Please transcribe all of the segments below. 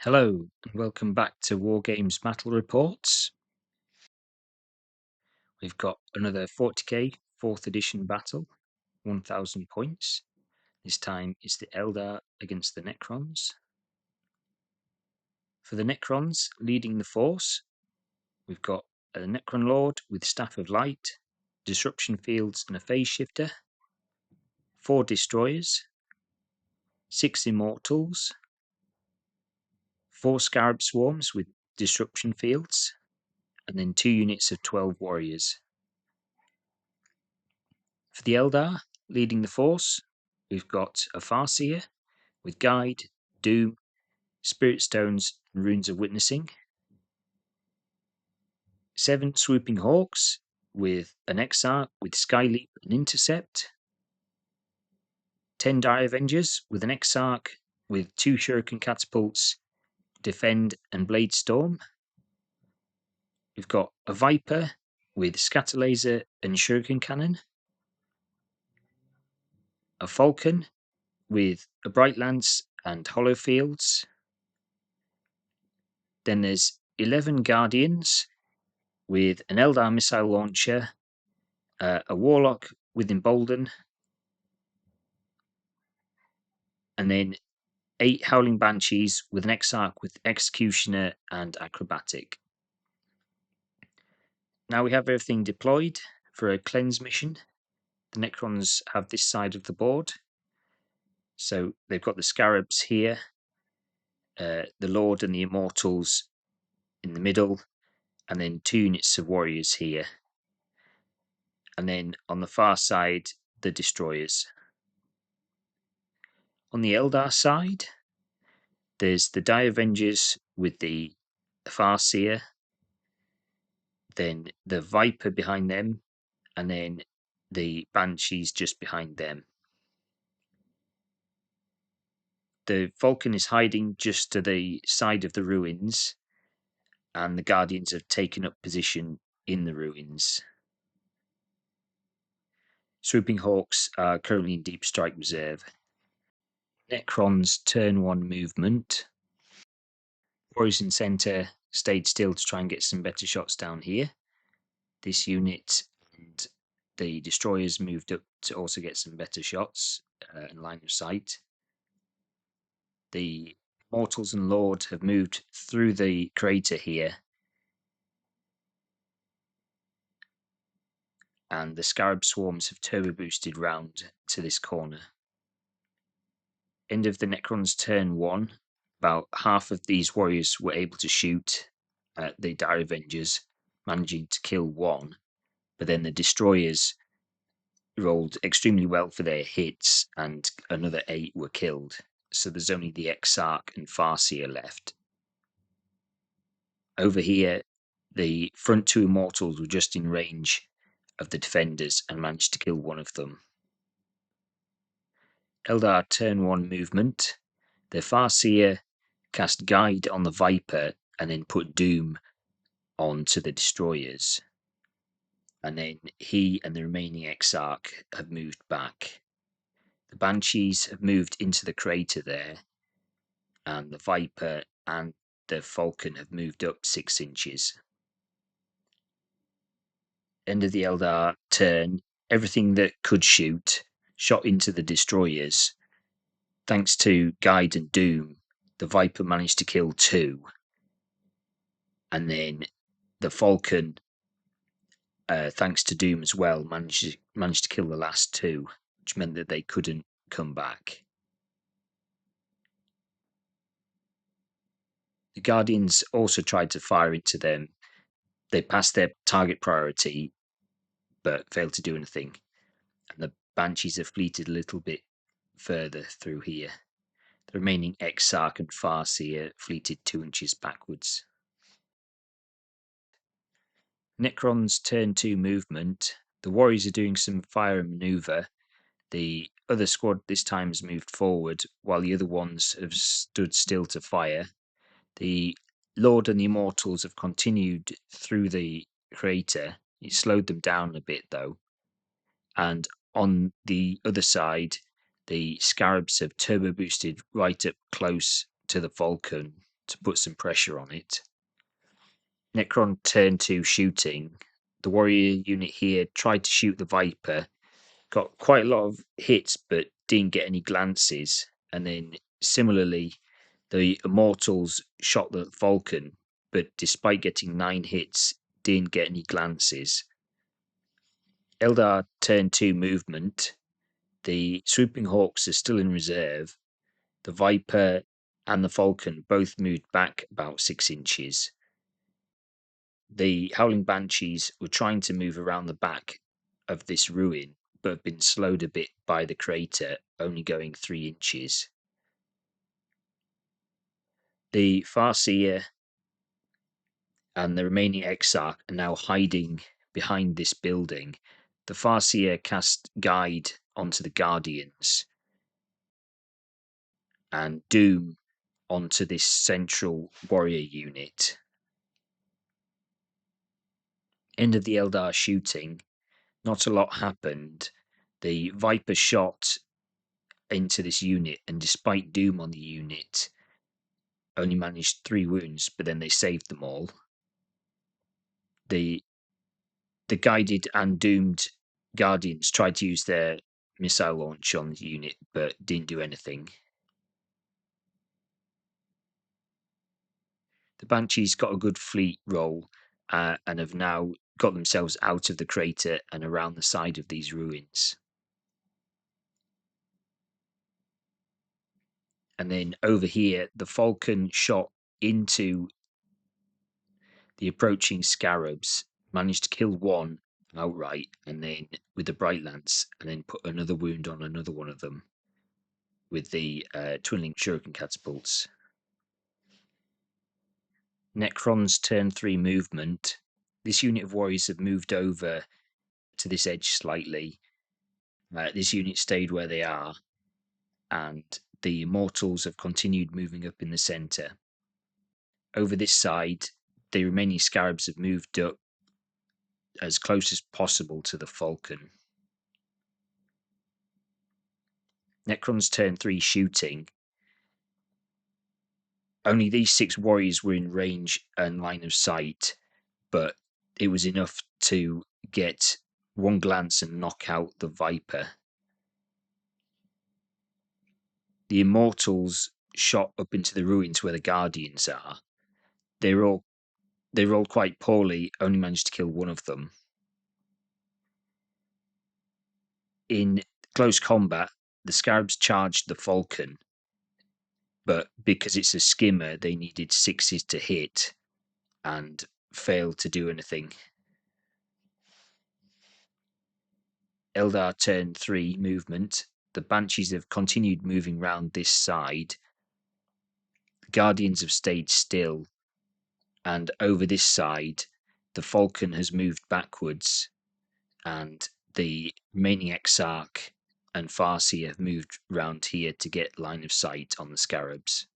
Hello, and welcome back to Wargames Battle Reports. We've got another 40k 4th edition battle, 1000 points. This time it's the Eldar against the Necrons. For the Necrons leading the force, we've got a Necron Lord with Staff of Light, Disruption Fields and a Phase Shifter, 4 Destroyers, 6 Immortals, 4 Scarab Swarms with Disruption Fields, and then 2 units of 12 Warriors. For the Eldar, leading the force, we've got a Farseer with Guide, Doom, Spirit Stones, and Runes of Witnessing. 7 Swooping Hawks with an Exarch with Skyleap and Intercept. 10 Dire Avengers with an Exarch with 2 Shuriken Catapults, Defend and Blade Storm. We've got a Viper with Scatter Laser and Shuriken Cannon. A Falcon with a Bright Lance and Hollow Fields. Then there's 11 Guardians with an Eldar missile launcher, a Warlock with Embolden, and then 8 Howling Banshees with an Exarch with Executioner and Acrobatic. Now we have everything deployed for a cleanse mission. The Necrons have this side of the board. So they've got the Scarabs here, the Lord and the Immortals in the middle, and then 2 units of Warriors here. And then on the far side, the Destroyers. On the Eldar side, there's the Dire Avengers with the Farseer, then the Viper behind them, and then the Banshees just behind them. The Falcon is hiding just to the side of the ruins, and the Guardians have taken up position in the ruins. Swooping Hawks are currently in Deep Strike Reserve. Necrons turn 1 movement. Warriors in centre stayed still to try and get some better shots down here. This unit and the Destroyers moved up to also get some better shots in line of sight. The Mortals and Lord have moved through the crater here, and the Scarab Swarms have turbo boosted round to this corner. End of the Necrons turn 1. About half of these warriors were able to shoot at the Dire Avengers, managing to kill 1, but then the Destroyers rolled extremely well for their hits, and another 8 were killed. So there's only the Exarch and Farseer left. Over here, the front 2 Immortals were just in range of the defenders and managed to kill 1 of them. Eldar turn 1 movement. The Farseer cast Guide on the Viper and then put Doom onto the Destroyers. And then he and the remaining Exarch have moved back. The Banshees have moved into the crater there, and the Viper and the Falcon have moved up 6 inches. End of the Eldar turn, everything that could shoot shot into the Destroyers. Thanks to Guide and Doom, the Viper managed to kill 2. And then the Falcon, thanks to Doom as well, managed to kill the last 2, which meant that they couldn't come back. The Guardians also tried to fire into them. They passed their target priority, but failed to do anything. And the Banshees have fleeted a little bit further through here. The remaining Exarch and Farseer fleeted 2 inches backwards. Necrons turn 2 movement. The Warriors are doing some fire and manoeuvre. The other squad this time has moved forward, while the other ones have stood still to fire. The Lord and the Immortals have continued through the crater. It slowed them down a bit though. And on the other side, the Scarabs have turbo boosted right up close to the Falcon to put some pressure on it. Necron turn 2 shooting. The warrior unit here tried to shoot the Viper, got quite a lot of hits but didn't get any glances. And then similarly, the Immortals shot the Falcon, but despite getting 9 hits, didn't get any glances. Eldar turn 2 movement. The Swooping Hawks are still in reserve. The Viper and the Falcon both moved back about 6 inches. The Howling Banshees were trying to move around the back of this ruin, but have been slowed a bit by the crater, only going 3 inches. The Farseer and the remaining Exarch are now hiding behind this building. The Farseer cast Guide onto the Guardians and Doom onto this central warrior unit. End of the Eldar shooting. Not a lot happened. The Viper shot into this unit, and despite Doom on the unit, only managed 3 wounds, but then they saved them all. The guided and doomed Guardians tried to use their missile launch on the unit, but didn't do anything. The Banshees got a good fleet roll and have now got themselves out of the crater and around the side of these ruins. And then over here, the Falcon shot into the approaching Scarabs, managed to kill one outright, and then with the Bright Lance, and then put another wound on another one of them with the twin-link shuriken catapults. Necrons turn 3 movement. This unit of warriors have moved over to this edge slightly. This unit stayed where they are, and the Immortals have continued moving up in the centre. Over this side, the remaining Scarabs have moved up as close as possible to the Falcon. Necrons turn 3 shooting. Only these 6 warriors were in range and line of sight, but it was enough to get one glance and knock out the Viper. The Immortals shot up into the ruins where the Guardians are. They rolled quite poorly, only managed to kill one of them. In close combat, the Scarabs charged the Falcon, but because it's a skimmer, they needed 6s to hit and failed to do anything. Eldar turn 3 movement. The Banshees have continued moving round this side. The Guardians have stayed still, and over this side, the Falcon has moved backwards, and the remaining Exarch and Farseer have moved round here to get line of sight on the Scarabs.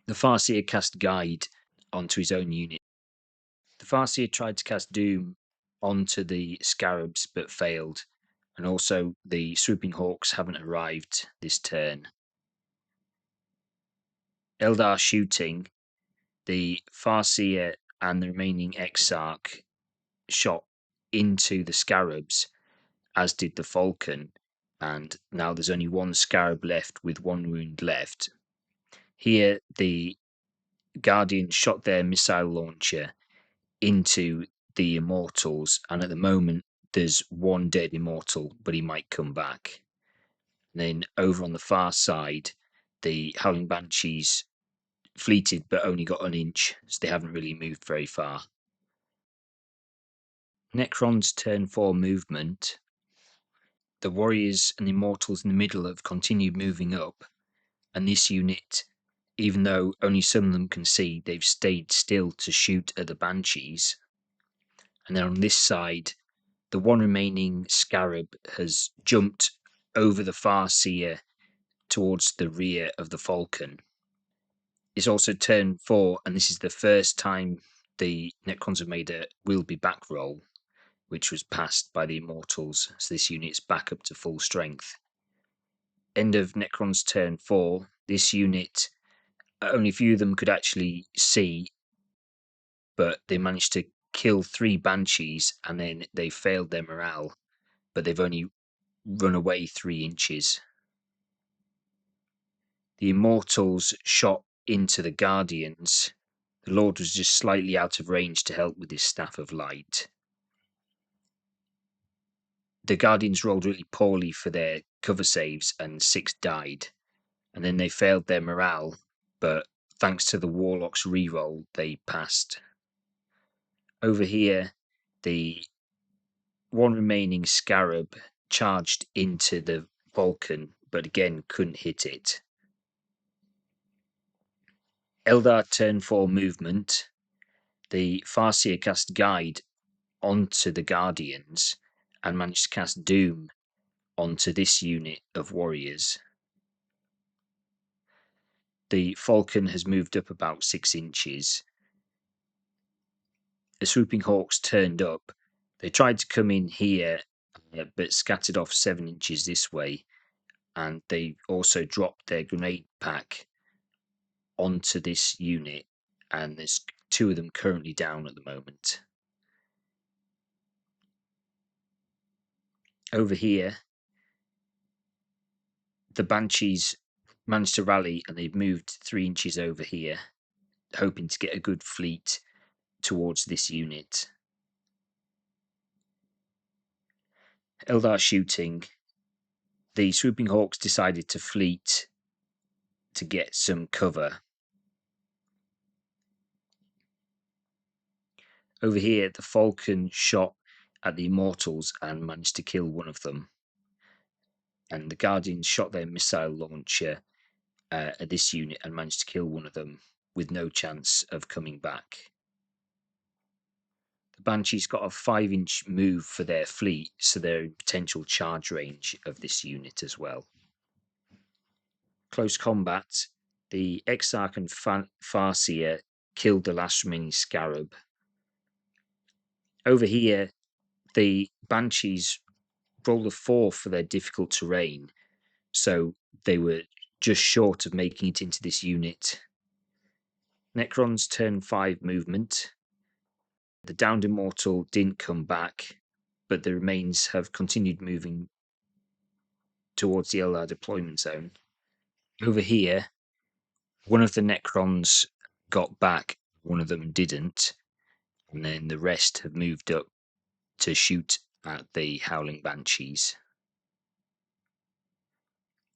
The Farseer cast Guide onto his own unit. The Farseer tried to cast Doom onto the Scarabs but failed, and also the Swooping Hawks haven't arrived this turn. Eldar shooting. The Farseer and the remaining Exarch shot into the Scarabs, as did the Falcon, and now there's only one Scarab left with 1 wound left. Here, the Guardians shot their missile launcher into the Immortals, and at the moment there's 1 dead Immortal, but he might come back. And then over on the far side, the Howling Banshees fleeted but only got an inch, so they haven't really moved very far. Necrons turn 4 movement. The Warriors and the Immortals in the middle have continued moving up, and this unit, even though only some of them can see, they've stayed still to shoot at the Banshees. And then on this side, the one remaining Scarab has jumped over the Farseer towards the rear of the Falcon. It's also turn 4, and this is the first time the Necrons have made a will be back roll, which was passed by the Immortals, so this unit's back up to full strength. End of Necrons turn 4. This unit only a few of them could actually see, but they managed to kill 3 banshees, and then they failed their morale, but they've only run away 3 inches. The immortals shot into the guardians. The Lord was just slightly out of range to help with his staff of light. The guardians rolled really poorly for their cover saves, and 6 died. And then they failed their morale, but thanks to the warlock's reroll, they passed. Over here, the one remaining scarab charged into the Vulcan, but again couldn't hit it. Eldar turn 4 movement. The Farseer cast Guide onto the Guardians and managed to cast Doom onto this unit of warriors. The Falcon has moved up about 6 inches. The Swooping Hawks turned up. They tried to come in here, but scattered off 7 inches this way, and they also dropped their grenade pack onto this unit, and there's 2 of them currently down at the moment. Over here, the Banshees managed to rally, and they've moved 3 inches over here, hoping to get a good fleet towards this unit. Eldar shooting. The Swooping Hawks decided to fleet to get some cover. Over here, the Falcon shot at the Immortals and managed to kill one of them. And the Guardians shot their missile launcher at this unit and managed to kill one of them with no chance of coming back. The Banshees got a 5-inch move for their fleet, so they're in potential charge range of this unit as well. Close combat. The Exarch and Farseer killed the last remaining Scarab. Over here, the Banshees rolled a 4 for their difficult terrain, so they were just short of making it into this unit. Necrons turn 5 movement. The downed Immortal didn't come back, but the remains have continued moving towards the Eldar deployment zone. Over here, one of the Necrons got back, one of them didn't, and then the rest have moved up to shoot at the Howling Banshees.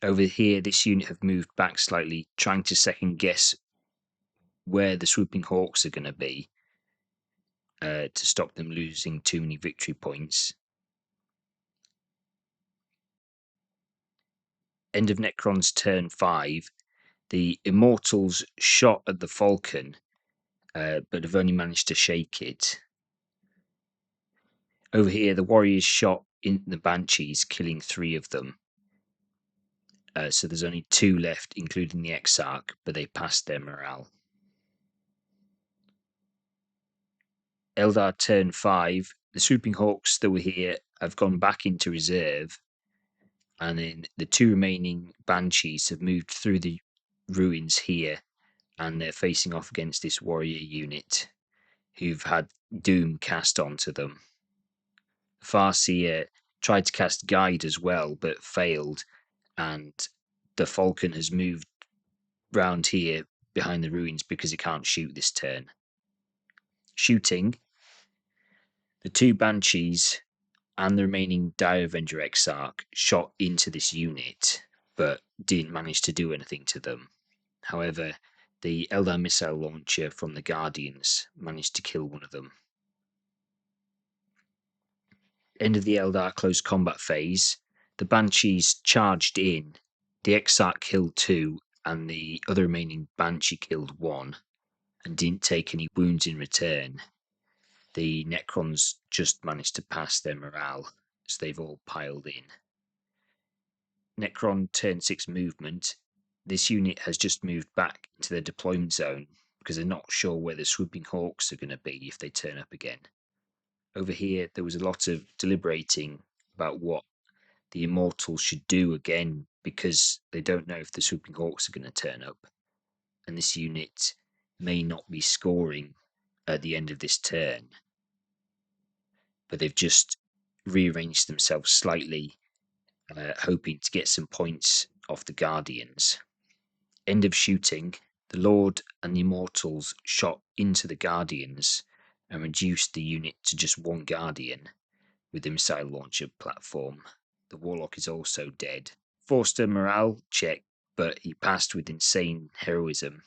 Over here, this unit have moved back slightly, trying to second guess where the Swooping Hawks are going to be to stop them losing too many victory points. End of Necrons turn 5. The Immortals shot at the Falcon, but have only managed to shake it. Over here, the Warriors shot in the Banshees, killing 3 of them. So there's only 2 left, including the Exarch, but they passed their morale. Eldar turn 5. The Swooping Hawks that were here have gone back into reserve, and then the 2 remaining Banshees have moved through the ruins here, and they're facing off against this warrior unit who've had Doom cast onto them. Farseer tried to cast Guide as well, but failed, and the Falcon has moved round here behind the ruins because it can't shoot this turn. Shooting. The 2 Banshees and the remaining Dire Avenger Exarch shot into this unit, but didn't manage to do anything to them. However, the Eldar missile launcher from the Guardians managed to kill one of them. End of the Eldar close combat phase. The Banshees charged in. The Exarch killed 2, and the other remaining Banshee killed 1, and didn't take any wounds in return. The Necrons just managed to pass their morale, so they've all piled in. Necron turn 6 movement. This unit has just moved back into their deployment zone because they're not sure where the Swooping Hawks are going to be if they turn up again. Over here, there was a lot of deliberating about what the Immortals should do again because they don't know if the Swooping Hawks are going to turn up. and this unit may not be scoring at the end of this turn, but they've just rearranged themselves slightly, hoping to get some points off the Guardians. End of shooting, the Lord and the Immortals shot into the Guardians and reduced the unit to just one Guardian with the missile launcher platform. The Warlock is also dead. Forced a morale check, but he passed with insane heroism.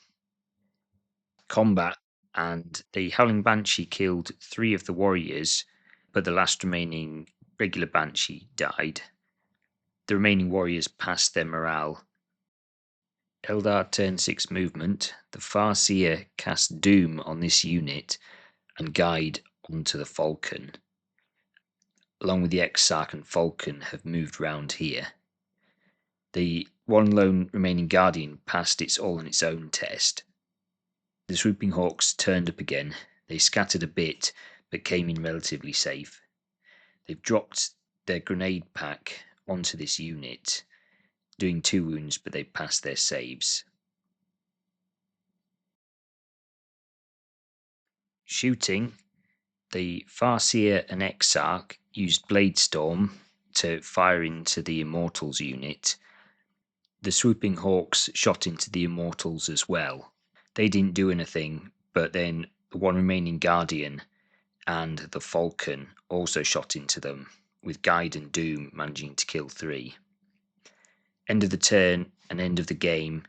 Combat, and the Howling Banshee killed 3 of the warriors, but the last remaining regular Banshee died. The remaining warriors passed their morale. Eldar turn 6 movement. The Farseer cast Doom on this unit and Guide onto the Falcon. Along with the Exarch and Falcon have moved round here. The one lone remaining Guardian passed its all on its own test. The Swooping Hawks turned up again. They scattered a bit, but came in relatively safe. They've dropped their grenade pack onto this unit, doing 2 wounds, but they passed their saves. Shooting, the Farseer and Exarch used Blade Storm to fire into the Immortals unit. The Swooping Hawks shot into the Immortals as well. They didn't do anything, but then the one remaining Guardian and the Falcon also shot into them, with Guide and Doom managing to kill 3. End of the turn and end of the game.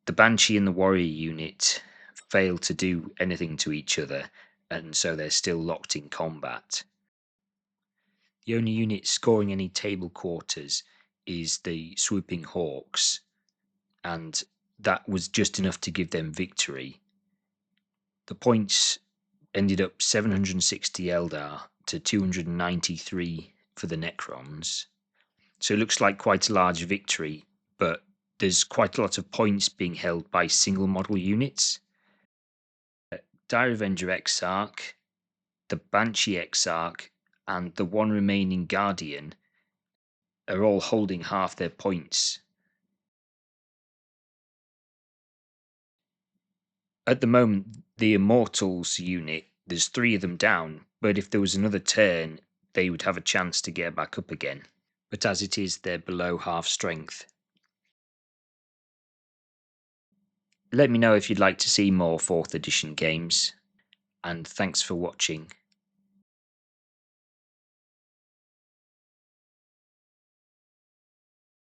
The Banshee and the Warrior unit failed to do anything to each other, and so they're still locked in combat. The only unit scoring any table quarters is the Swooping Hawks, and that was just enough to give them victory. The points ended up 760 Eldar to 293 for the Necrons. So it looks like quite a large victory, but there's quite a lot of points being held by single model units. Dire Avenger Exarch, the Banshee Exarch, and the one remaining Guardian are all holding half their points. At the moment, the Immortals unit, there's 3 of them down, but if there was another turn, they would have a chance to get back up again. But as it is, they're below half strength. Let me know if you'd like to see more 4th edition games, and thanks for watching.